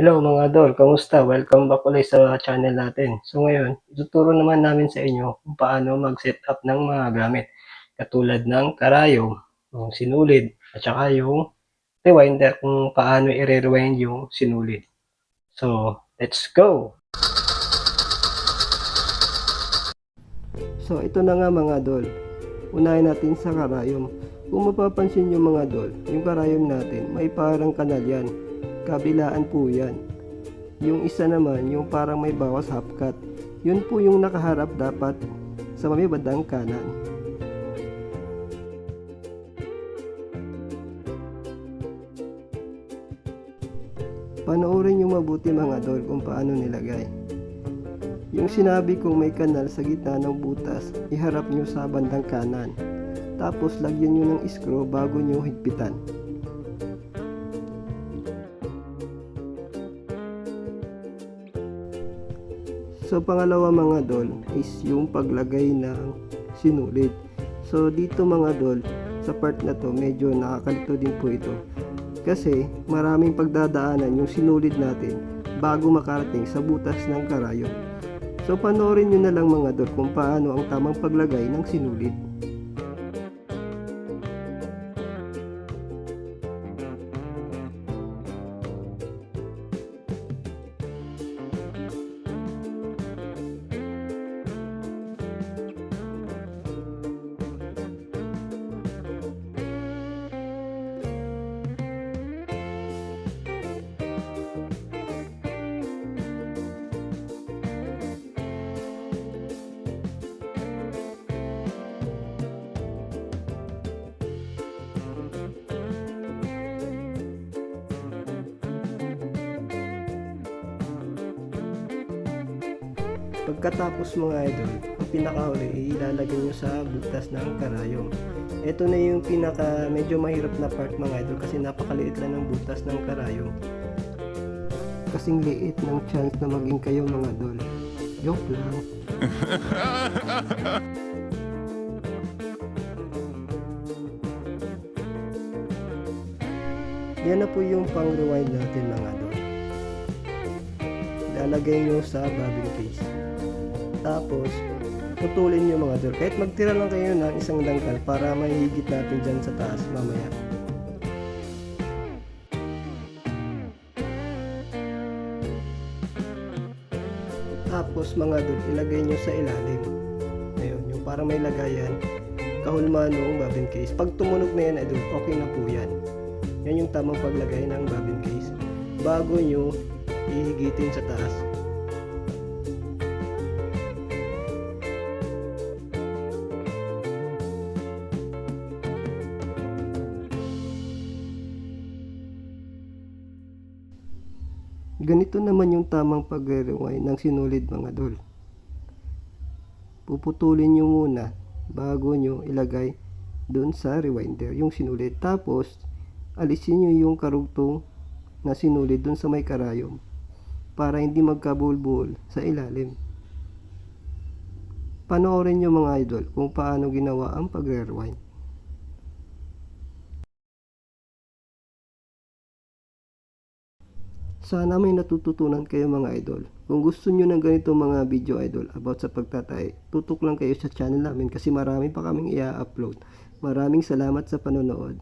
Hello mga idol, kamusta? Welcome back ulit sa channel natin. So ngayon, ituturo naman namin sa inyo kung paano mag-setup ng mga gamit. Katulad ng karayom, yung sinulid, at saka yung rewinder kung paano i-rewind yung sinulid. So, let's go! So ito na nga mga idol, unahin natin sa karayom. Kung mapapansin nyo mga idol, yung karayom natin, may parang kanal yan. Kabilaan po yan. Yung isa naman, yung parang may bawas half cut. Yun po yung nakaharap dapat sa may bandang kanan. Panoorin nyo mabuti mga idol kung paano nilagay. Yung sinabi kong may kanal sa gitna ng butas, iharap nyo sa bandang kanan. Tapos lagyan nyo ng screw bago nyo higpitan. So pangalawa mga dol is yung paglagay ng sinulid. So dito mga dol, sa part na to medyo nakakalito din po ito. Kasi maraming pagdadaanan yung sinulid natin bago makarating sa butas ng karayom. So panoorin nyo na lang mga dol kung paano ang tamang paglagay ng sinulid. Pagkatapos mga idol, ang pinakahuli ilalagay nyo sa butas ng karayom. Ito na yung medyo mahirap na part mga idol kasi napakaliit lang ng butas ng karayom. Kasing liit ng chance na maging kayo mga idol. Joke lang. Yan na po yung pang rewind natin mga idol. Ilalagay nyo sa bobbin case. Tapos, putulin nyo mga idol. Kahit magtira lang kayo ng isang dangkal para mahigit natin dyan sa taas mamaya. Tapos mga idol, ilagay nyo sa ilalim. Ayun, yung parang may lagayan. Kahulma noong bobbin case. Pag tumunog na yan idol, okay na po yan. Yan yung tamang paglagay ng bobbin case. Bago nyo ihigitin sa taas. Ganito naman yung tamang pag-rewind ng sinulid mga dol. Puputulin nyo muna bago nyo ilagay dun sa rewinder yung sinulid. Tapos alisin nyo yung karugtong na sinulid dun sa may karayom para hindi magkabulbul sa ilalim. Panoorin nyo mga idol kung paano ginawa ang pag-rewind. Sana may natututunan kayo mga idol. Kung gusto nyo ng ganito mga video idol about sa pagtatay, tutok lang kayo sa channel namin kasi marami pa kaming i-upload. Maraming salamat sa panonood.